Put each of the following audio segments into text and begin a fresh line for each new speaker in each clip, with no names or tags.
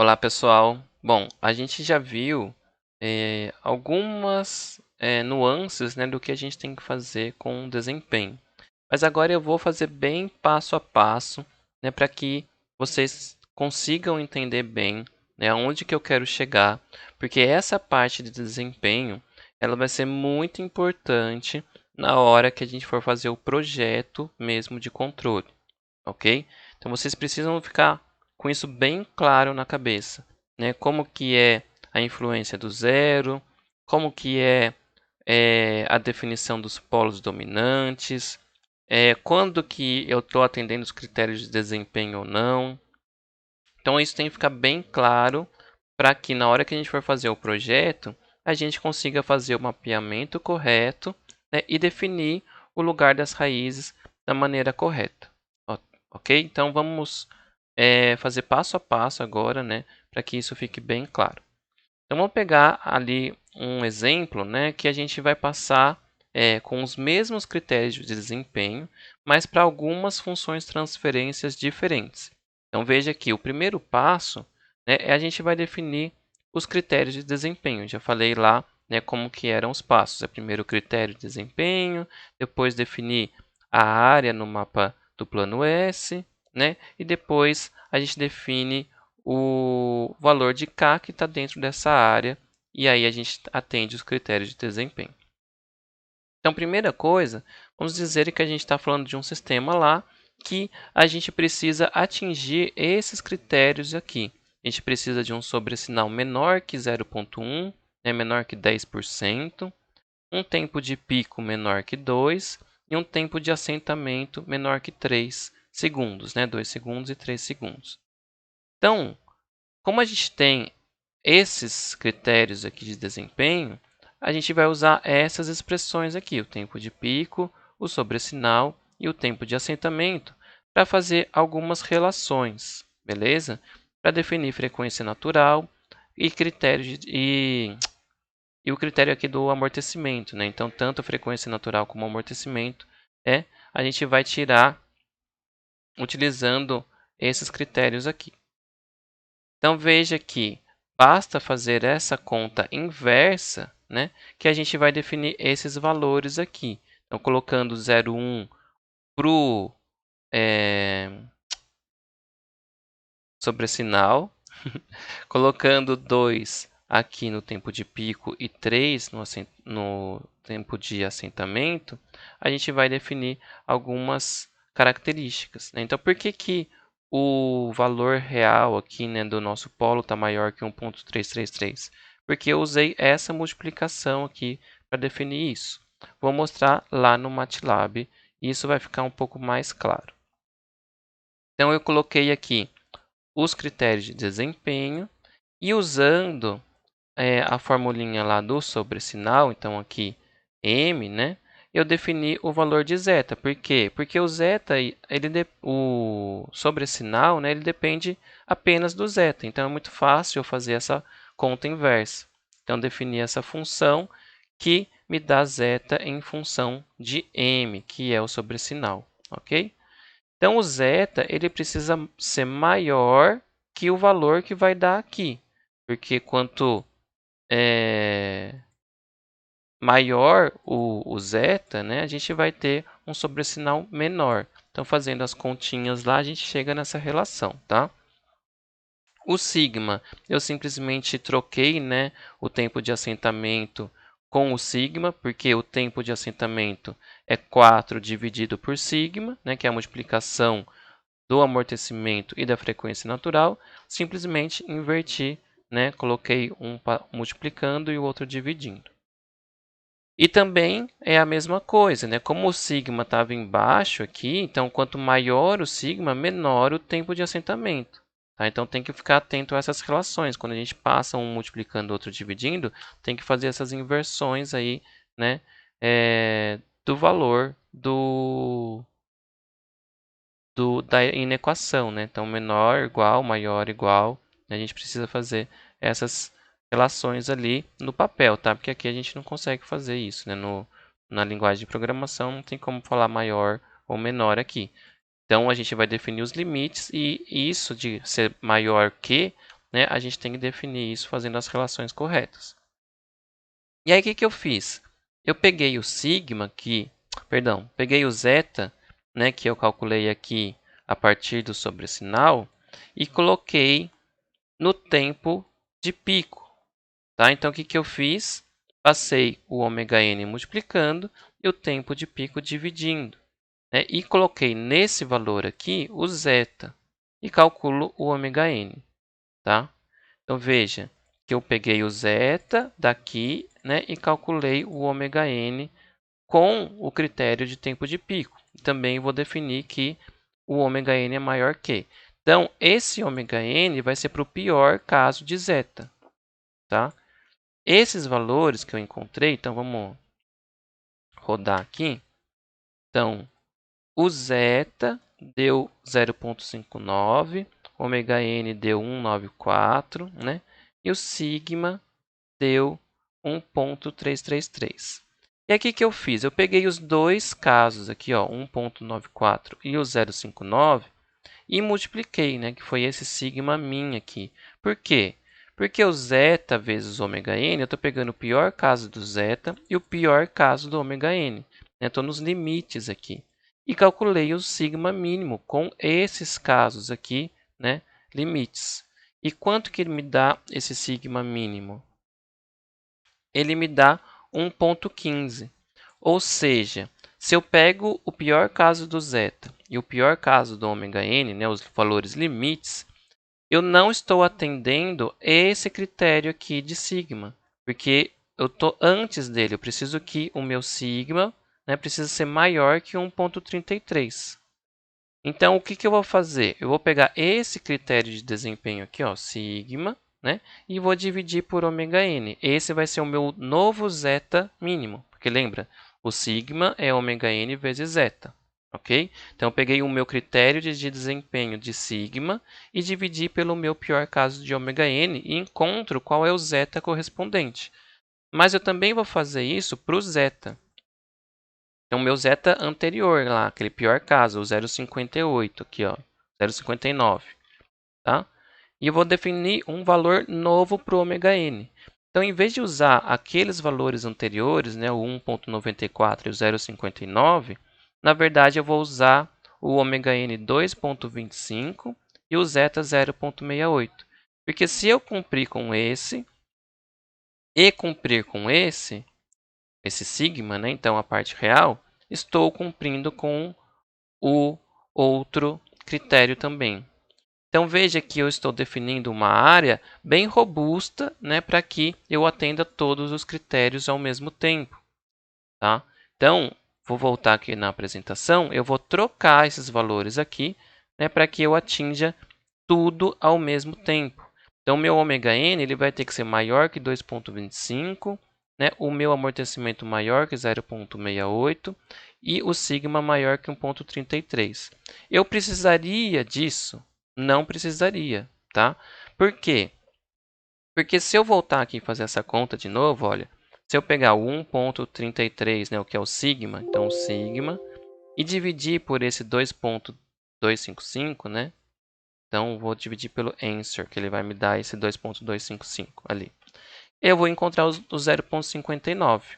Olá, pessoal. Bom, a gente já viu algumas nuances, né, do que a gente tem que fazer com o desempenho. Mas agora eu vou fazer bem passo a passo, né, para que vocês consigam entender bem, né, aonde que eu quero chegar, porque essa parte de desempenho, ela vai ser muito importante na hora que a gente for fazer o projeto mesmo de controle, ok? Então vocês precisam ficar com isso bem claro na cabeça, né? Como que é a influência do zero, como que é a definição dos polos dominantes, quando que eu estou atendendo os critérios de desempenho ou não. Então isso tem que ficar bem claro para que na hora que a gente for fazer o projeto, a gente consiga fazer o mapeamento correto, né, e definir o lugar das raízes da maneira correta. Ok? Então vamos fazer passo a passo agora, né, para que isso fique bem claro. Então vamos pegar ali um exemplo, né, que a gente vai passar com os mesmos critérios de desempenho, mas para algumas funções transferências diferentes. Então veja que o primeiro passo, né, é a gente vai definir os critérios de desempenho. Já falei lá, né, como que eram os passos. Primeiro o critério de desempenho, depois definir a área no mapa do plano S, né, e depois a gente define o valor de K que está dentro dessa área, e aí a gente atende os critérios de desempenho. Então, primeira coisa, vamos dizer que a gente está falando de um sistema lá que a gente precisa atingir esses critérios aqui. A gente precisa de um sobressinal menor que 0,1, né, menor que 10%, um tempo de pico menor que 2 e um tempo de assentamento menor que 3 segundos, né, 2 segundos e 3 segundos. Então, como a gente tem esses critérios aqui de desempenho, a gente vai usar essas expressões aqui, o tempo de pico, o sobressinal e o tempo de assentamento, para fazer algumas relações, beleza? Para definir frequência natural e e o critério aqui do amortecimento, né? Então, tanto a frequência natural como o amortecimento, a gente vai tirar utilizando esses critérios aqui. Então veja que basta fazer essa conta inversa, né, que a gente vai definir esses valores aqui. Então colocando 0,1 para o sobressinal, colocando 2 aqui no tempo de pico e 3 no tempo de assentamento, a gente vai definir algumas características, né? Então, por que o valor real aqui, né, do nosso polo está maior que 1,333? Porque eu usei essa multiplicação aqui para definir isso. Vou mostrar lá no MATLAB e isso vai ficar um pouco mais claro. Então, eu coloquei aqui os critérios de desempenho e usando a formulinha lá do sobressinal, então aqui m, né? Eu defini o valor de zeta. Por quê? Porque o zeta, o sobressinal, né, ele depende apenas do zeta. Então é muito fácil eu fazer essa conta inversa. Então defini essa função que me dá zeta em função de m, que é o sobressinal, ok? Então o zeta ele precisa ser maior que o valor que vai dar aqui, porque quanto maior o zeta, né, a gente vai ter um sobressinal menor. Então, fazendo as continhas lá, a gente chega nessa relação, tá? O sigma, eu simplesmente troquei, né, o tempo de assentamento com o sigma, porque o tempo de assentamento é 4 dividido por sigma, né, que é a multiplicação do amortecimento e da frequência natural. Simplesmente inverti, né, coloquei um multiplicando e o outro dividindo. E também é a mesma coisa, né? Como o sigma estava embaixo aqui, então quanto maior o sigma, menor o tempo de assentamento. Tá? Então tem que ficar atento a essas relações. Quando a gente passa um multiplicando, outro dividindo, tem que fazer essas inversões aí, né? Do valor da inequação, né? Então menor igual, maior igual. A gente precisa fazer essas relações ali no papel, tá? Porque aqui a gente não consegue fazer isso, né? Na linguagem de programação não tem como falar maior ou menor aqui. Então a gente vai definir os limites e isso de ser maior que né, a gente tem que definir isso fazendo as relações corretas. E aí, o que eu fiz? Eu peguei o sigma peguei o zeta, né, que eu calculei aqui a partir do sobressinal, e coloquei no tempo de pico. Tá? Então, o que eu fiz? Passei o ômega-n multiplicando e o tempo de pico dividindo, né? E coloquei nesse valor aqui o zeta e calculo o ômega-n. Tá? Então, veja que eu peguei o zeta daqui, né, e calculei o ômega-n com o critério de tempo de pico. Também vou definir que o ômega-n é maior que. Então, esse ômega-n vai ser para o pior caso de zeta. Tá? Esses valores que eu encontrei, então vamos rodar aqui. Então, o zeta deu 0,59, ômega-n deu 194, né? E o sigma deu 1,333. E aqui que eu fiz? Eu peguei os dois casos aqui, ó, 1,94 e o 0,59 e multipliquei, né, que foi esse sigma min aqui. Por quê? Porque o zeta vezes o ômega n, eu estou pegando o pior caso do zeta e o pior caso do ômega n. Estou nos limites aqui. E calculei o sigma mínimo com esses casos aqui, né, limites. E quanto que ele me dá esse sigma mínimo? Ele me dá 1,15. Ou seja, se eu pego o pior caso do zeta e o pior caso do ômega n, né, os valores limites, eu não estou atendendo esse critério aqui de sigma, porque eu estou antes dele. Eu preciso que o meu sigma, né, precisa ser maior que 1,33. Então, o que eu vou fazer? Eu vou pegar esse critério de desempenho aqui, ó, sigma, né, e vou dividir por ômega n. Esse vai ser o meu novo zeta mínimo, porque lembra, o sigma é ômega n vezes zeta, ok? Então, eu peguei o meu critério de desempenho de sigma e dividi pelo meu pior caso de ômega n e encontro qual é o zeta correspondente. Mas eu também vou fazer isso para o zeta. Então, o meu zeta anterior lá, aquele pior caso, o 0,58 aqui, ó, 0,59, tá? E eu vou definir um valor novo para o ômega n. Então, em vez de usar aqueles valores anteriores, né, o 1,94 e o 0,59, na verdade eu vou usar o ômega n 2,25 e o zeta 0,68. Porque se eu cumprir com esse e cumprir com esse sigma, né, então a parte real, estou cumprindo com o outro critério também. Então, veja que eu estou definindo uma área bem robusta, né, para que eu atenda todos os critérios ao mesmo tempo. Tá? Então, vou voltar aqui na apresentação, eu vou trocar esses valores aqui, né, para que eu atinja tudo ao mesmo tempo. Então, meu ômega n ele vai ter que ser maior que 2,25, né, o meu amortecimento maior que 0,68 e o sigma maior que 1,33. Eu precisaria disso? Não precisaria, tá? Por quê? Porque se eu voltar aqui e fazer essa conta de novo, olha, se eu pegar o 1,33, né, o que é o sigma, então o sigma, e dividir por esse 2,255, né? Então, vou dividir pelo answer, que ele vai me dar esse 2,255 ali. Eu vou encontrar o 0,59.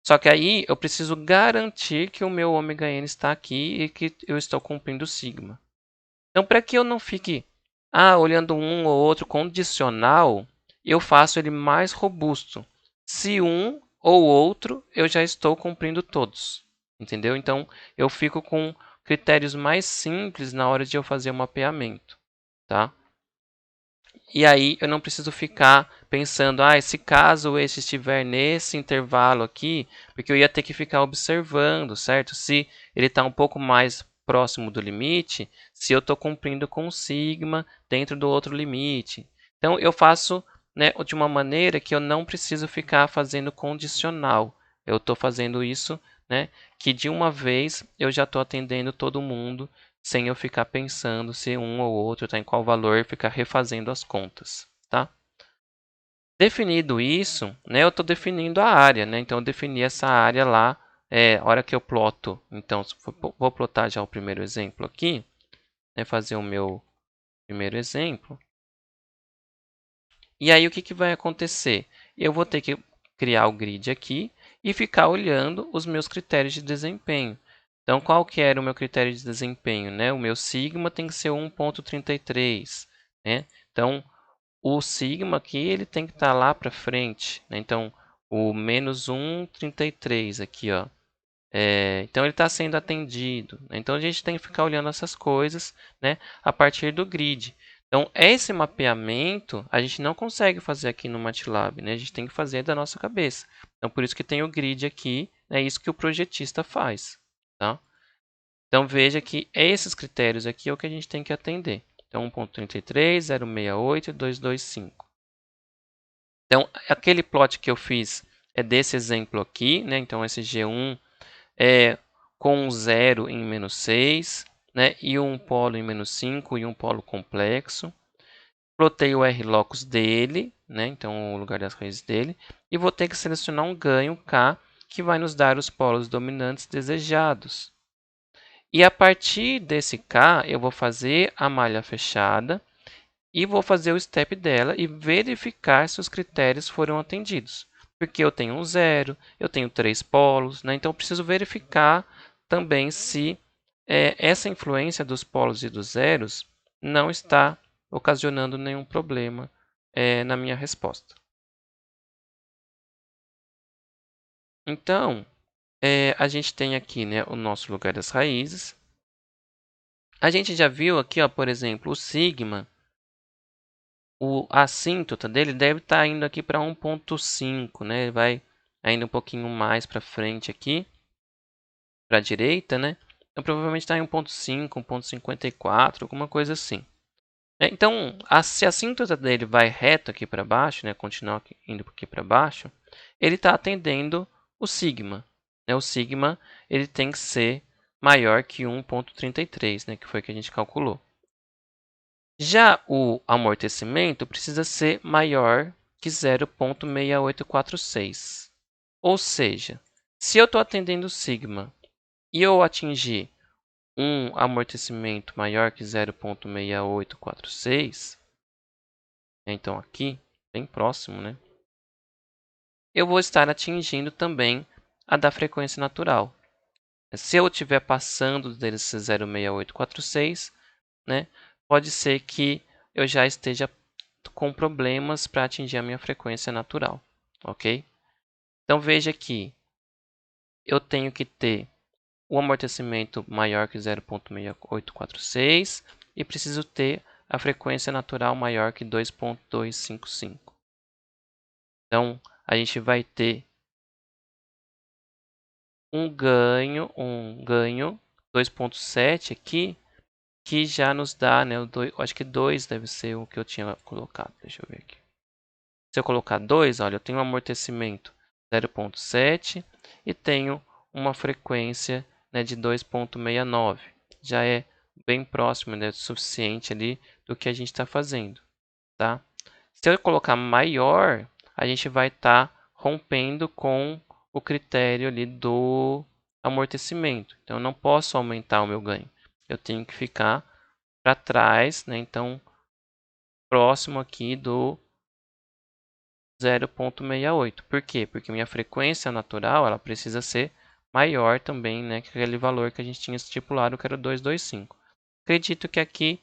Só que aí eu preciso garantir que o meu ômega n está aqui e que eu estou cumprindo o sigma. Então, para que eu não fique olhando um ou outro condicional, eu faço ele mais robusto. Se um ou outro, eu já estou cumprindo todos. Entendeu? Então, eu fico com critérios mais simples na hora de eu fazer o mapeamento. Tá? E aí eu não preciso ficar pensando, se caso esse estiver nesse intervalo aqui, porque eu ia ter que ficar observando, certo? Se ele está um pouco mais próximo do limite, se eu estou cumprindo com o sigma dentro do outro limite. Então eu faço, né, de uma maneira que eu não preciso ficar fazendo condicional. Eu estou fazendo isso, né, que de uma vez eu já estou atendendo todo mundo sem eu ficar pensando se um ou outro está em qual valor e ficar refazendo as contas, tá? Definido isso, né, eu estou definindo a área, né? Então, eu defini essa área lá, a hora que eu ploto. Então, vou plotar já o primeiro exemplo aqui, né, fazer o meu primeiro exemplo. E aí, o que vai acontecer? Eu vou ter que criar o grid aqui e ficar olhando os meus critérios de desempenho. Então, qual que era o meu critério de desempenho, né? O meu sigma tem que ser 1,33, né? Então, o sigma aqui ele tem que estar lá para frente, né? Então, o menos 1,33 aqui, ó. Então, ele está sendo atendido, né? Então, a gente tem que ficar olhando essas coisas, né, a partir do grid. Então, esse mapeamento a gente não consegue fazer aqui no MATLAB, né? A gente tem que fazer da nossa cabeça. Então, por isso que tem o grid aqui, é isso que o projetista faz, tá? Então, veja que esses critérios aqui é o que a gente tem que atender. Então, 1,33, 0,68 e 225. Então, aquele plot que eu fiz é desse exemplo aqui, né? Então, esse G1 é com um zero em menos 6, né? E um polo em menos 5 e um polo complexo. Plotei o R-locus dele, né? Então, o lugar das raízes dele. E vou ter que selecionar um ganho K, que vai nos dar os polos dominantes desejados. E a partir desse K, eu vou fazer a malha fechada e vou fazer o step dela e verificar se os critérios foram atendidos. Porque eu tenho um zero, eu tenho 3 polos, né? Então eu preciso verificar também se essa influência dos polos e dos zeros não está ocasionando nenhum problema na minha resposta. Então, a gente tem aqui, né, o nosso lugar das raízes. A gente já viu aqui, ó, por exemplo, o sigma. A assíntota dele deve estar indo aqui para 1,5, né? Ele vai ainda um pouquinho mais para frente aqui, para a direita, né? Então, provavelmente está em 1,5, 1,54, alguma coisa assim. Então, se a assíntota dele vai reto aqui para baixo, né? Continuar indo aqui para baixo, ele está atendendo o sigma. Né? O sigma ele tem que ser maior que 1,33, né? Que foi que a gente calculou. Já o amortecimento precisa ser maior que 0,6846. Ou seja, se eu estou atendendo sigma e eu atingir um amortecimento maior que 0,6846, então aqui, bem próximo, né? Eu vou estar atingindo também a da frequência natural. Se eu estiver passando desse 0,6846, né, pode ser que eu já esteja com problemas para atingir a minha frequência natural, ok? Então veja que eu tenho que ter o amortecimento maior que 0,6846 e preciso ter a frequência natural maior que 2,255. Então a gente vai ter um ganho 2,7 aqui, que já nos dá, né, acho que 2 deve ser o que eu tinha colocado. Deixa eu ver aqui. Se eu colocar 2, olha, eu tenho um amortecimento 0,7 e tenho uma frequência, né, de 2,69. Já é bem próximo, né, suficiente ali do que a gente está fazendo, tá? Se eu colocar maior, a gente vai estar rompendo com o critério ali do amortecimento. Então, eu não posso aumentar o meu ganho. Eu tenho que ficar para trás, né? Então, próximo aqui do 0,68. Por quê? Porque minha frequência natural ela precisa ser maior também, né, que aquele valor que a gente tinha estipulado, que era 225. Acredito que aqui,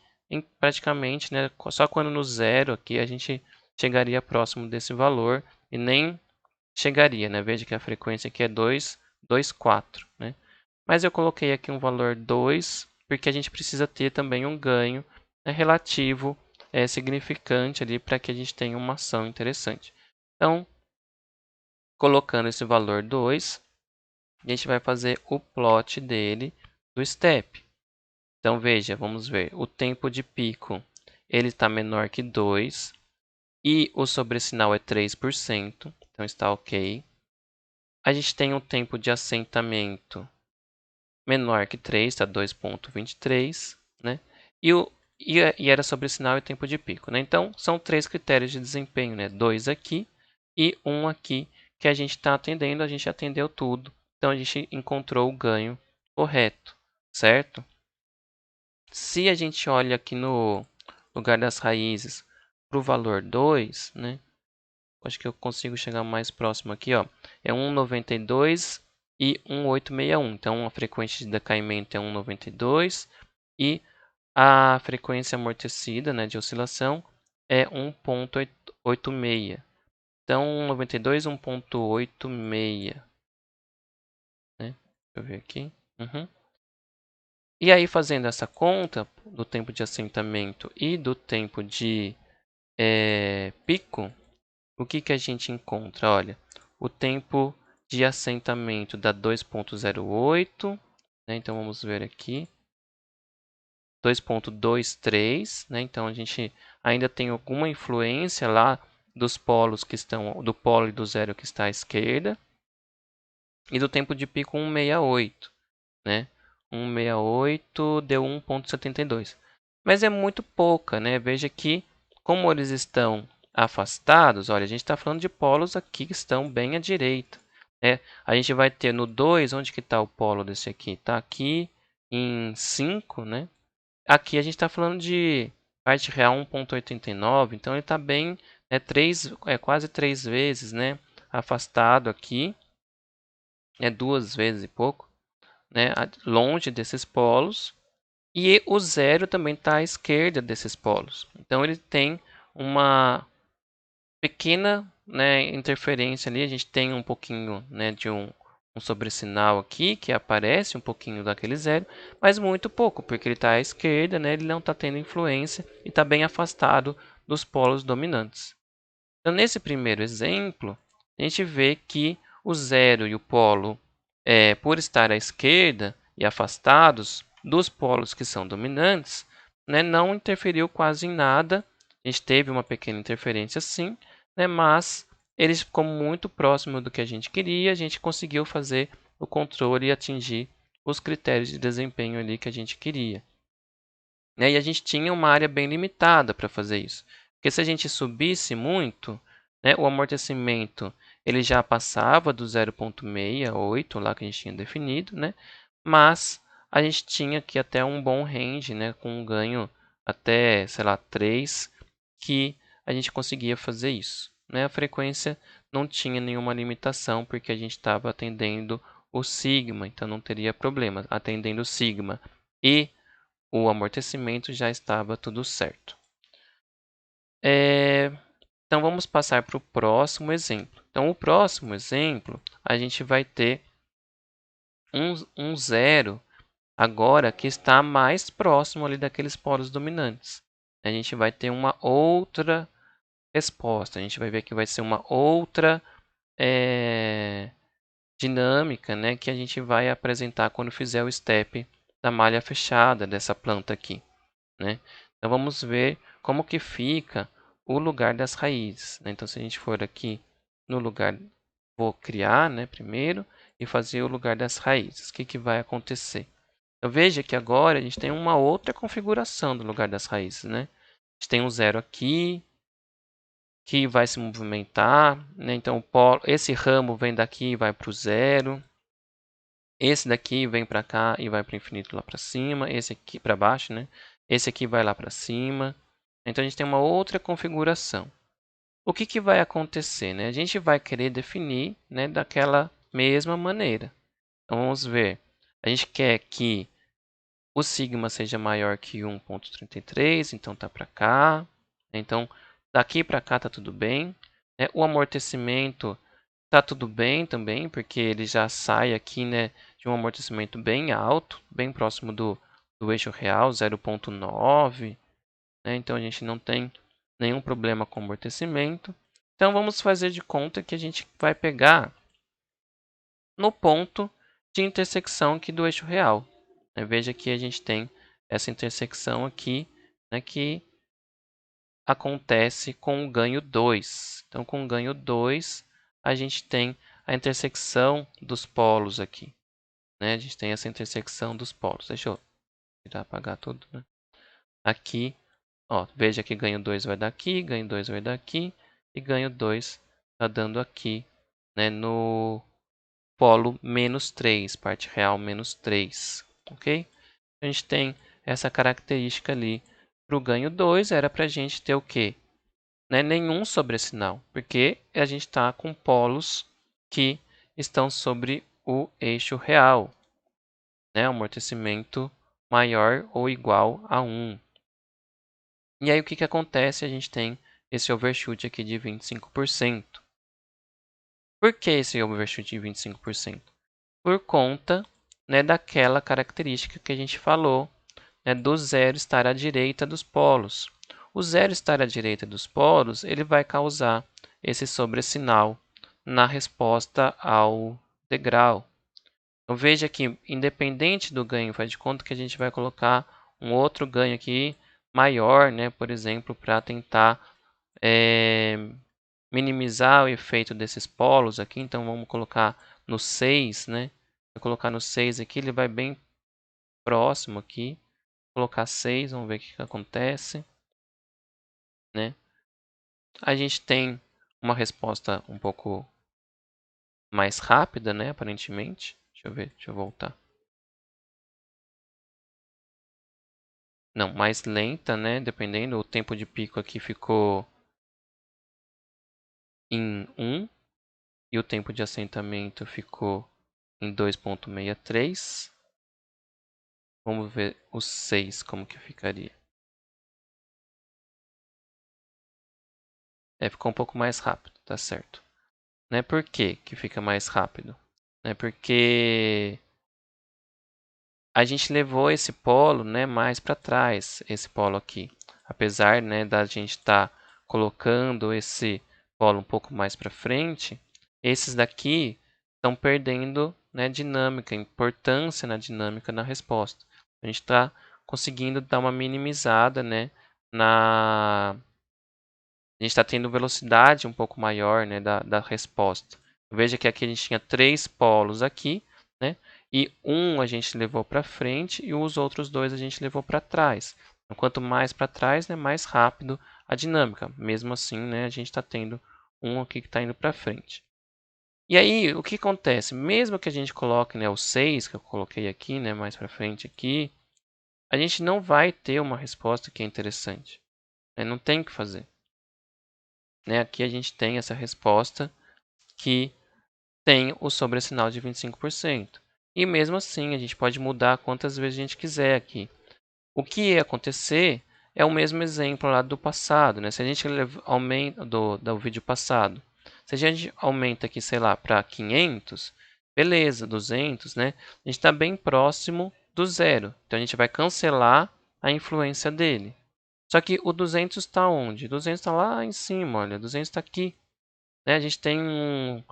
praticamente, né, só quando no zero aqui a gente chegaria próximo desse valor e nem chegaria, né? Veja que a frequência aqui é 224, né? Mas eu coloquei aqui um valor 2, porque a gente precisa ter também um ganho, né, relativo, significante ali para que a gente tenha uma ação interessante. Então, colocando esse valor 2, a gente vai fazer o plot dele do step. Então, veja, vamos ver. O tempo de pico ele está menor que 2 e o sobresinal é 3%, então está ok. A gente tem um tempo de assentamento menor que 3, está 2,23, né? E era sobresinal e tempo de pico, né? Então, são 3 critérios de desempenho, né? 2 aqui e 1 aqui que a gente está atendendo, a gente atendeu tudo. Então, a gente encontrou o ganho correto, certo? Se a gente olha aqui no lugar das raízes, para o valor 2, né? Acho que eu consigo chegar mais próximo aqui, ó. É 1,92 e 1,861. Então, a frequência de decaimento é 1,92 e a frequência amortecida, né, de oscilação é 1,86. Então, 1,92 e 1,86. Né? Deixa eu ver aqui. Uhum. E aí, fazendo essa conta do tempo de assentamento e do tempo de pico, o que, que a gente encontra? Olha, o tempo de assentamento dá 2,08, né? Então vamos ver aqui, 2,23, né? Então a gente ainda tem alguma influência lá dos polos que estão, do polo e do zero que está à esquerda, e do tempo de pico 1,68, né? 1,68 deu 1,72. Mas é muito pouca, né? Veja que, como eles estão afastados, olha, a gente está falando de polos aqui que estão bem à direita. Né? A gente vai ter no 2, onde que está o polo desse aqui? Está aqui em 5, né? Aqui a gente está falando de parte real 1,89, então ele está bem, quase 3 vezes, né? Afastado aqui, é 2 vezes e pouco, né? Longe desses polos. E o zero também está à esquerda desses polos. Então ele tem uma pequena, né, interferência ali. A gente tem um pouquinho, né, de um sobressinal aqui que aparece um pouquinho daquele zero, mas muito pouco, porque ele está à esquerda, né, ele não está tendo influência e está bem afastado dos polos dominantes. Então, nesse primeiro exemplo, a gente vê que o zero e o polo, por estar à esquerda e afastados dos polos que são dominantes, né, não interferiu quase em nada. A gente teve uma pequena interferência sim, né, mas eles ficou muito próximo do que a gente queria, a gente conseguiu fazer o controle e atingir os critérios de desempenho ali que a gente queria. Né? E a gente tinha uma área bem limitada para fazer isso. Porque se a gente subisse muito, né, o amortecimento ele já passava do 0,68 lá que a gente tinha definido, né? Mas a gente tinha aqui até um bom range, né, com um ganho até, sei lá, 3, que a gente conseguia fazer isso. Né? A frequência não tinha nenhuma limitação, porque a gente estava atendendo o sigma, então não teria problema. Atendendo o sigma e o amortecimento já estava tudo certo. Então vamos passar para o próximo exemplo. Então o próximo exemplo a gente vai ter um zero agora que está mais próximo ali daqueles polos dominantes. A gente vai ter uma outra resposta. A gente vai ver que vai ser uma outra dinâmica, né, que a gente vai apresentar quando fizer o step da malha fechada dessa planta aqui. Né? Então vamos ver como que fica o lugar das raízes. Né? Então se a gente for aqui no lugar, vou criar, né, primeiro e fazer o lugar das raízes. O que, que vai acontecer? Então veja que agora a gente tem uma outra configuração do lugar das raízes. Né? A gente tem um zero aqui que vai se movimentar. Né? Então esse ramo vem daqui e vai para o zero. Esse daqui vem para cá e vai para o infinito lá para cima. Esse aqui para baixo, né? Esse aqui vai lá para cima. Então a gente tem uma outra configuração. O que, que vai acontecer? Né? A gente vai querer definir, né, daquela mesma maneira. Então vamos ver. A gente quer que o sigma seja maior que 1,33, então tá para cá. Então daqui para cá tá tudo bem. Né? O amortecimento tá tudo bem também, porque ele já sai aqui, né, de um amortecimento bem alto, bem próximo do eixo real, 0,9. Né? Então a gente não tem nenhum problema com amortecimento. Então vamos fazer de conta que a gente vai pegar no ponto de intersecção aqui do eixo real. Né? Veja que a gente tem essa intersecção aqui, né, que acontece com o ganho 2. Então, com o ganho 2, a gente tem a intersecção dos polos aqui. Né? A gente tem essa intersecção dos polos. Deixa eu tirar, apagar tudo. Né? Aqui, ó, veja que ganho 2 vai daqui, ganho 2 vai daqui, e ganho 2 está dando aqui, né, no polo menos 3, parte real menos 3. Ok? A gente tem essa característica ali. Para o ganho 2, era para a gente ter o quê? né, nenhum sobressinal, porque a gente está com polos que estão sobre o eixo real, né, amortecimento maior ou igual a 1. E aí o que acontece? A gente tem esse overshoot aqui de 25%. Por que esse overshoot de 25%? Por conta, né, daquela característica que a gente falou, né, do zero estar à direita dos polos. O zero estar à direita dos polos, ele vai causar esse sobressinal na resposta ao degrau. Então veja que, independente do ganho, faz de conta que a gente vai colocar um outro ganho aqui maior, né, por exemplo, para tentar minimizar o efeito desses polos aqui. Então vamos colocar no 6, né? Vou colocar no 6 aqui, ele vai bem próximo aqui. Vou colocar 6, vamos ver o que acontece, né? A gente tem uma resposta um pouco mais rápida, né, aparentemente. Deixa eu ver, deixa eu voltar. Não, mais lenta, né, dependendo. O tempo de pico aqui ficou em 1 e o tempo de assentamento ficou em 2,63. Vamos ver o 6 como que ficaria. Ficou um pouco mais rápido, tá certo. Né? Por que que fica mais rápido? Porque a gente levou esse polo, né, mais para trás, esse polo aqui. Apesar, né, da gente estar colocando esse polo um pouco mais para frente, esses daqui estão perdendo, né, dinâmica, importância na dinâmica na resposta. A gente está conseguindo dar uma minimizada, né, a gente está tendo velocidade um pouco maior, né, da resposta. Veja que aqui a gente tinha 3 polos aqui, né, e um a gente levou para frente e os outros 2 a gente levou para trás. Então, quanto mais para trás, né, mais rápido a dinâmica. Mesmo assim, né, a gente está tendo um aqui que está indo para frente. E aí, o que acontece? Mesmo que a gente coloque, né, o 6, que eu coloquei aqui, né, mais para frente aqui, a gente não vai ter uma resposta que é interessante. Né? Não tem o que fazer. Né? Aqui a gente tem essa resposta que tem o sobressinal de 25%. E mesmo assim, a gente pode mudar quantas vezes a gente quiser aqui. O que ia acontecer é o mesmo exemplo lá do passado. Né? Se a gente aumenta do vídeo passado, se a gente aumenta aqui, sei lá, para 500, beleza, 200, né? A gente está bem próximo do zero. Então a gente vai cancelar a influência dele. Só que o 200 está onde? O 200 está lá em cima, olha, 200 está aqui. Né? A gente tem um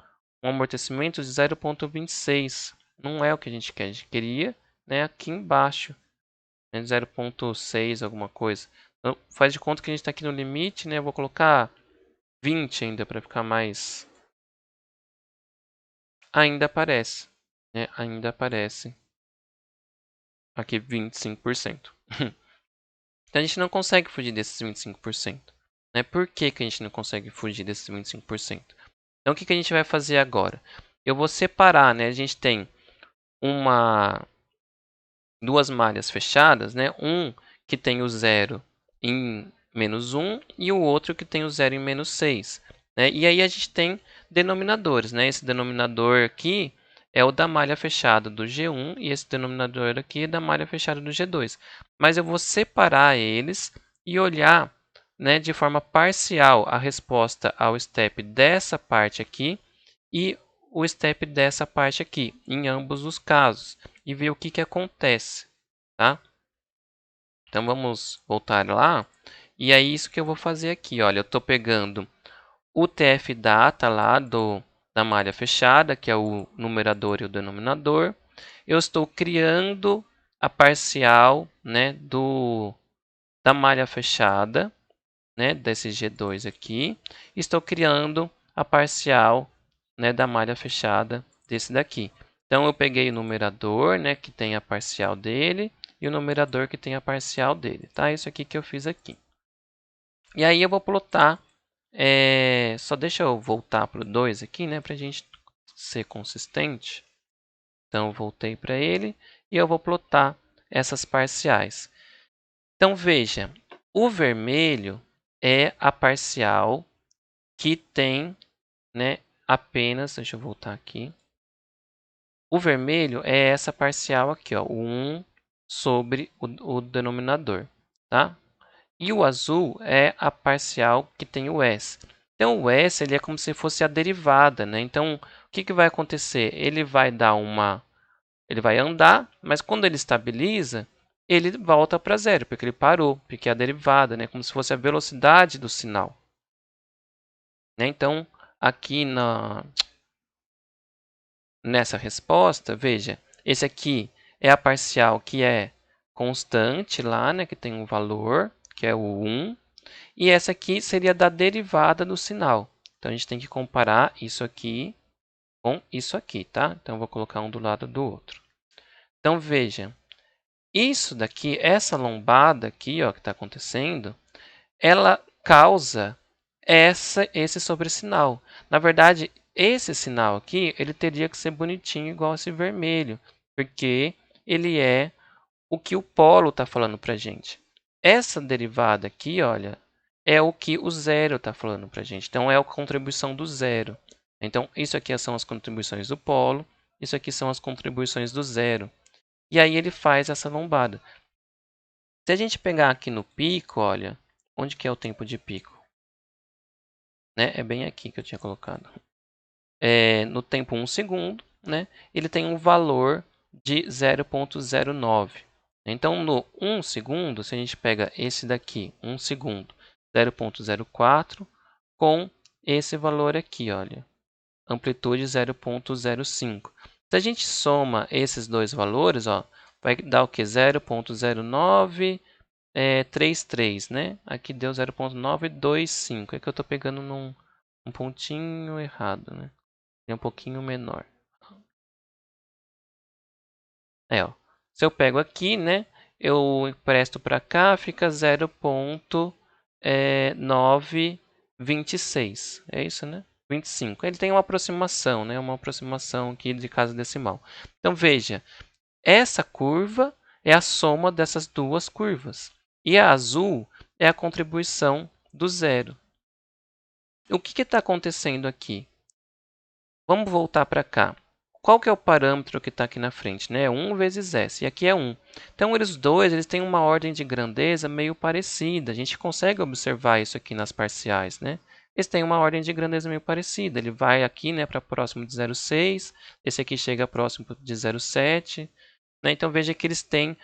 amortecimento de 0,26. Não é o que a gente quer. A gente queria, né, aqui embaixo, né, 0,6 alguma coisa. Então, faz de conta que a gente está aqui no limite, né? Eu vou colocar 20 ainda para ficar mais. Ainda aparece, né? Ainda aparece aqui 25%. Então a gente não consegue fugir desses 25%. Né? Por que que a gente não consegue fugir desses 25%? Então o que que a gente vai fazer agora? Eu vou separar, né? A gente tem duas malhas fechadas, né? Um que tem o zero em -1 e o outro que tem o zero em -6. Né? E aí a gente tem denominadores. Né? Esse denominador aqui é o da malha fechada do G1 e esse denominador aqui é da malha fechada do G2. Mas eu vou separar eles e olhar, né, de forma parcial a resposta ao step dessa parte aqui e o step dessa parte aqui, em ambos os casos, e ver o que acontece, tá? Então vamos voltar lá, e é isso que eu vou fazer aqui, olha, eu estou pegando o TF data lá da malha fechada, que é o numerador e o denominador, eu estou criando a parcial, né, da malha fechada, né, desse G2 aqui, estou criando a parcial, né, da malha fechada desse daqui. Então eu peguei o numerador, né, que tem a parcial dele, e o numerador que tem a parcial dele, tá? Isso aqui que eu fiz aqui. E aí eu vou plotar, só deixa eu voltar para o 2 aqui, né, para a gente ser consistente. Então eu voltei para ele e eu vou plotar essas parciais. Então veja, o vermelho é a parcial que tem, né, apenas, deixa eu voltar aqui. O vermelho é essa parcial aqui, ó, o 1 sobre o denominador, tá? E o azul é a parcial que tem o s. Então, o s ele é como se fosse a derivada, né? Então, o que vai acontecer? Ele vai andar, mas quando ele estabiliza, ele volta para zero, porque ele parou, porque é a derivada, né? Como se fosse a velocidade do sinal. Né? Então, aqui nessa resposta, veja, esse aqui é a parcial que é constante lá, né? Que tem um valor, que é o 1. E essa aqui seria da derivada do sinal. Então, a gente tem que comparar isso aqui com isso aqui, tá? Então, eu vou colocar um do lado do outro. Então, veja, isso daqui, essa lombada aqui, ó, que está acontecendo, ela causa esse sobressinal. Na verdade, esse sinal aqui, ele teria que ser bonitinho igual esse vermelho, porque ele é o que o polo está falando para a gente. Essa derivada aqui, olha, é o que o zero está falando para a gente. Então, é a contribuição do zero. Então, isso aqui são as contribuições do polo, isso aqui são as contribuições do zero. E aí ele faz essa lombada. Se a gente pegar aqui no pico, olha, onde que é o tempo de pico? Né? É bem aqui que eu tinha colocado. No tempo 1 segundo, né? Ele tem um valor de 0,09. Então, no 1 segundo, se a gente pega esse daqui, 1 segundo, 0,04, com esse valor aqui, olha, amplitude 0,05. Se a gente soma esses dois valores, ó, vai dar o que? 0,0933, né? Aqui deu 0,925. É que eu estou pegando um pontinho errado, né? É um pouquinho menor. Ó. Se eu pego aqui, né? Eu empresto para cá, fica 0,926. É isso, né? 25. Ele tem uma aproximação, né? Uma aproximação aqui de casa decimal. Então, veja. Essa curva é a soma dessas duas curvas. E a azul é a contribuição do zero. O que está acontecendo aqui? Vamos voltar para cá. Qual que é o parâmetro que está aqui na frente? Né? 1 vezes S, e aqui é 1. Então, eles dois têm uma ordem de grandeza meio parecida. A gente consegue observar isso aqui nas parciais. Né? Eles têm uma ordem de grandeza meio parecida. Ele vai aqui, né, para próximo de 0,6. Esse aqui chega próximo de 0,7. Né? Então, veja que eles têm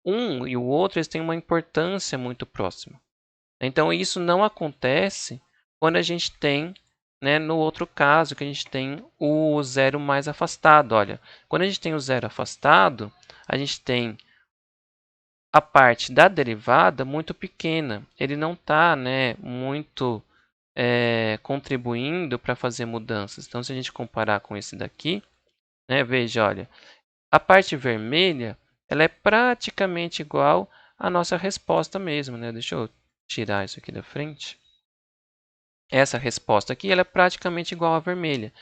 um e o outro, eles têm uma importância muito próxima. Então, isso não acontece quando a gente tem, né, no outro caso, que a gente tem o zero mais afastado. Olha, quando a gente tem o zero afastado, a gente tem a parte da derivada muito pequena. Ele não está, né, muito contribuindo para fazer mudanças. Então, se a gente comparar com esse daqui, né, veja, olha, a parte vermelha ela é praticamente igual à nossa resposta mesmo. Né? Deixa eu tirar isso aqui da frente. Essa resposta aqui ela é praticamente igual à vermelha.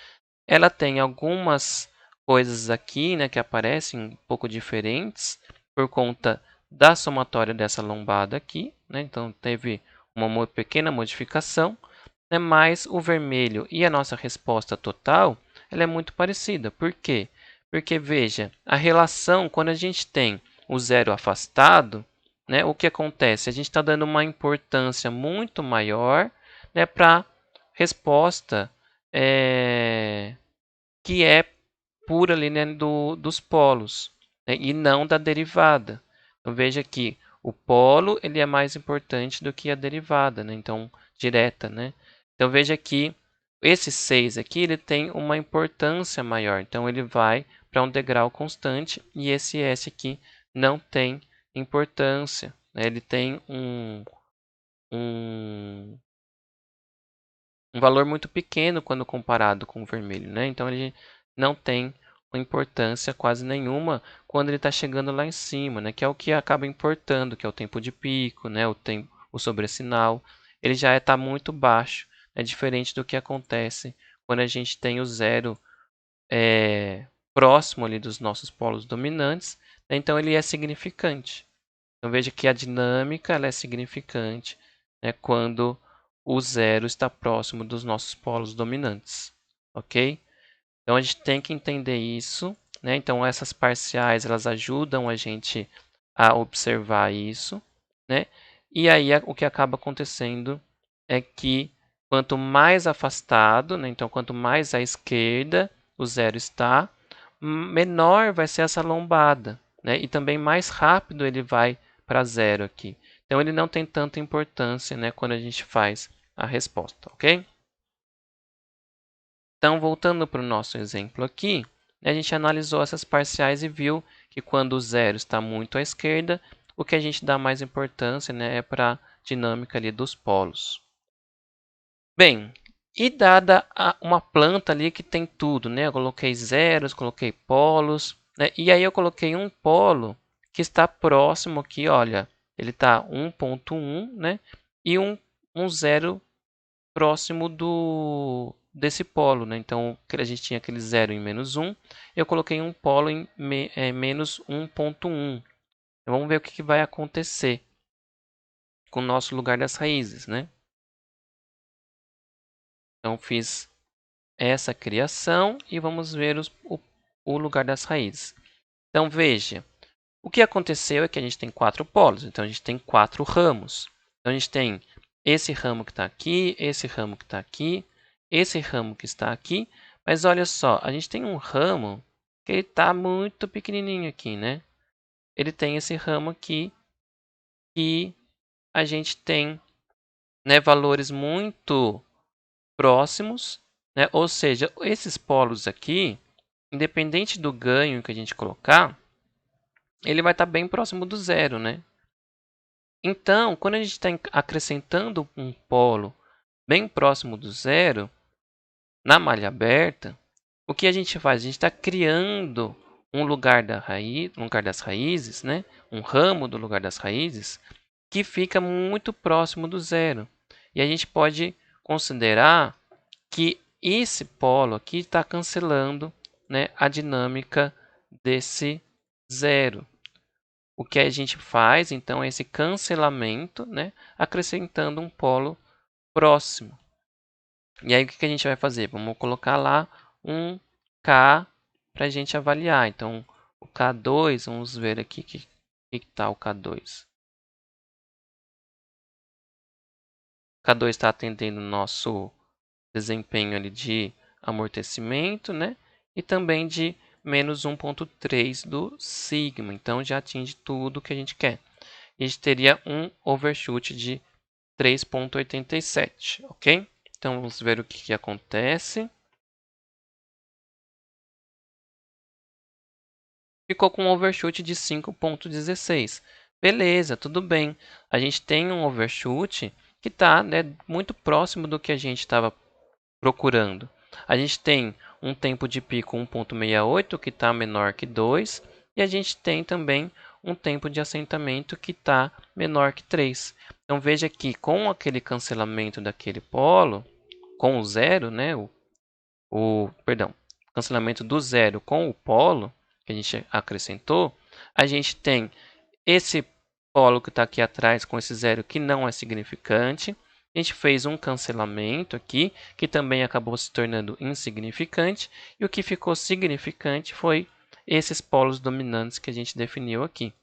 Ela tem algumas coisas aqui, né, que aparecem um pouco diferentes por conta da somatória dessa lombada aqui. Né? Então, teve uma pequena modificação, né? Mas o vermelho e a nossa resposta total ela é muito parecida. Por quê? Porque, veja, a relação, quando a gente tem o zero afastado, né, o que acontece? A gente está dando uma importância muito maior, né, para a resposta que é pura ali, né, dos polos, né, e não da derivada. Então, veja que o polo ele é mais importante do que a derivada, né, então, direta. Né? Então, veja que esse 6 aqui ele tem uma importância maior. Então, ele vai para um degrau constante e esse S aqui não tem importância. Né? Ele tem um valor muito pequeno quando comparado com o vermelho. Né? Então, ele não tem importância quase nenhuma quando ele está chegando lá em cima, né? Que é o que acaba importando, que é o tempo de pico, né? O sobressinal. Ele já está muito baixo. É diferente do que acontece quando a gente tem o zero próximo ali dos nossos polos dominantes. Né? Então, ele é significante. Então, veja que a dinâmica ela é significante, né, quando o zero está próximo dos nossos polos dominantes, ok? Então, a gente tem que entender isso, né? Então, essas parciais, elas ajudam a gente a observar isso, né? E aí, o que acaba acontecendo é que quanto mais afastado, né? Então, quanto mais à esquerda o zero está, menor vai ser essa lombada, né? E também mais rápido ele vai para zero aqui. Então, ele não tem tanta importância, né, quando a gente faz a resposta, ok? Então, voltando para o nosso exemplo aqui, a gente analisou essas parciais e viu que quando o zero está muito à esquerda, o que a gente dá mais importância, né, é para a dinâmica ali dos polos. Bem, e dada uma planta ali que tem tudo, né? Eu coloquei zeros, coloquei polos, né? E aí eu coloquei um polo que está próximo aqui, olha, ele está 1,1, né? E um zero próximo desse polo, né? Então, a gente tinha aquele zero em -1, eu coloquei um polo em menos 1,1. Então, vamos ver o que vai acontecer com o nosso lugar das raízes, né? Então, fiz essa criação e vamos ver o lugar das raízes. Então, veja, o que aconteceu é que a gente tem 4 polos, então a gente tem 4 ramos. Então, a gente tem esse ramo que está aqui, esse ramo que está aqui, esse ramo que está aqui, mas olha só, a gente tem um ramo que ele está muito pequenininho aqui, né? Ele tem esse ramo aqui e a gente tem, né, valores muito próximos, né? Ou seja, esses polos aqui, independente do ganho que a gente colocar, ele vai estar bem próximo do zero, né? Então, quando a gente está acrescentando um polo bem próximo do zero, na malha aberta, o que a gente faz? A gente está criando um lugar um lugar das raízes, né? Um ramo do lugar das raízes, que fica muito próximo do zero. E a gente pode considerar que esse polo aqui está cancelando, né, a dinâmica desse zero. O que a gente faz, então, é esse cancelamento, né, acrescentando um polo próximo. E aí, o que a gente vai fazer? Vamos colocar lá um K para a gente avaliar. Então, o K2, vamos ver aqui que está o K2. O K2 está atendendo o nosso desempenho ali de amortecimento, né? E também de menos 1,3 do sigma. Então, já atinge tudo que a gente quer. A gente teria um overshoot de 3,87, ok? Então, vamos ver o que acontece. Ficou com um overshoot de 5,16. Beleza, tudo bem. A gente tem um overshoot que está, né, muito próximo do que a gente estava procurando. A gente tem um tempo de pico 1,68 que está menor que 2 e a gente tem também um tempo de assentamento que está menor que 3. Então veja que com aquele cancelamento daquele polo, com o zero, né, perdão, cancelamento do zero com o polo que a gente acrescentou, a gente tem esse polo que está aqui atrás com esse zero que não é significante. A gente fez um cancelamento aqui, que também acabou se tornando insignificante. E o que ficou significante foi esses polos dominantes que a gente definiu aqui.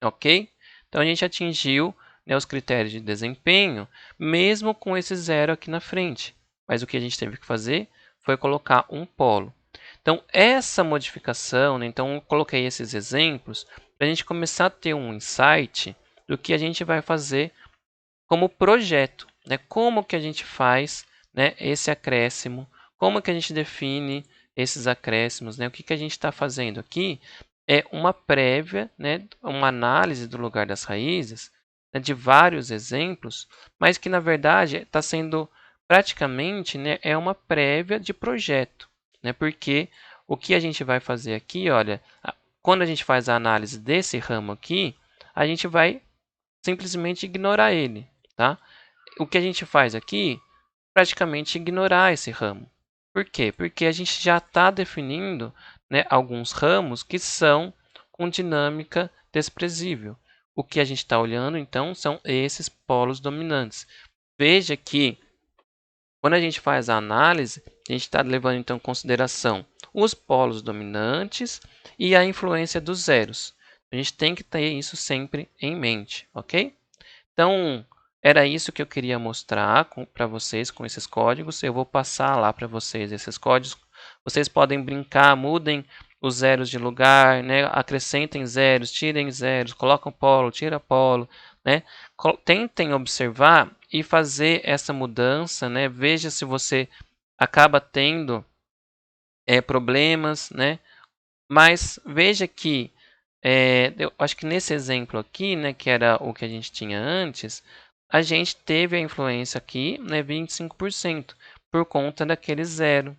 Ok? Então, a gente atingiu, né, os critérios de desempenho, mesmo com esse zero aqui na frente. Mas o que a gente teve que fazer foi colocar um polo. Então, essa modificação, né, então eu coloquei esses exemplos para a gente começar a ter um insight do que a gente vai fazer como projeto, né? Como que a gente faz, né, esse acréscimo, como que a gente define esses acréscimos, né? O que a gente está fazendo aqui é uma prévia, né, uma análise do lugar das raízes, né, de vários exemplos, mas que na verdade está sendo praticamente, né, é uma prévia de projeto, né? Porque o que a gente vai fazer aqui, olha, quando a gente faz a análise desse ramo aqui, a gente vai simplesmente ignorar ele, tá? O que a gente faz aqui, praticamente ignorar esse ramo. Por quê? Porque a gente já está definindo, né, alguns ramos que são com dinâmica desprezível. o que a gente está olhando, então, são esses polos dominantes. Veja que, quando a gente faz a análise, a gente está levando, então, em consideração os polos dominantes e a influência dos zeros. A gente tem que ter isso sempre em mente, ok? Então, era isso que eu queria mostrar para vocês com esses códigos. Eu vou passar lá para vocês esses códigos. Vocês podem brincar, mudem os zeros de lugar, né? Acrescentem zeros, tirem zeros, colocam polo, tira polo, né? Tentem observar e fazer essa mudança, né? Veja se você acaba tendo problemas, né? Mas veja que eu acho que nesse exemplo aqui, né, que era o que a gente tinha antes, a gente teve a influência aqui, né, 25%, por conta daquele zero.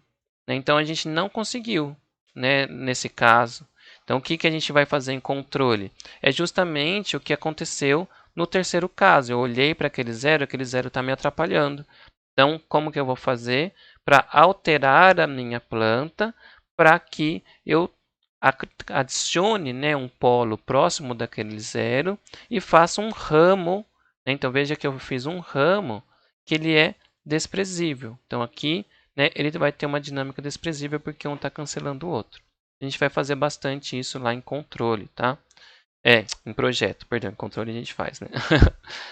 Né? Então, a gente não conseguiu, né, nesse caso. Então, o que, que a gente vai fazer em controle? É justamente o que aconteceu no terceiro caso. Eu olhei para aquele zero está me atrapalhando. Então, como que eu vou fazer para alterar a minha planta para que eu adicione, né, um polo próximo daquele zero e faça um ramo. Né? Então, veja que eu fiz um ramo que ele é desprezível. Então, aqui, né, ele vai ter uma dinâmica desprezível porque um está cancelando o outro. A gente vai fazer bastante isso lá em controle, tá? Em projeto, perdão, em controle a gente faz, né?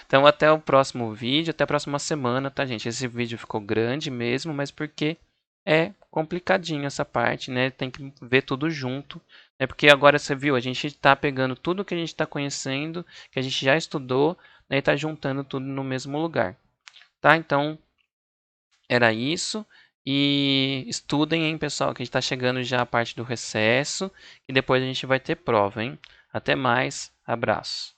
Então, até o próximo vídeo, até a próxima semana, tá, gente? Esse vídeo ficou grande mesmo, mas porque é complicadinho essa parte, né? Tem que ver tudo junto. É porque agora você viu, a gente está pegando tudo que a gente está conhecendo, que a gente já estudou, né, e está juntando tudo no mesmo lugar. Tá? Então, era isso. E estudem, hein, pessoal, que a gente está chegando já a parte do recesso, e depois a gente vai ter prova, hein? Até mais, abraço.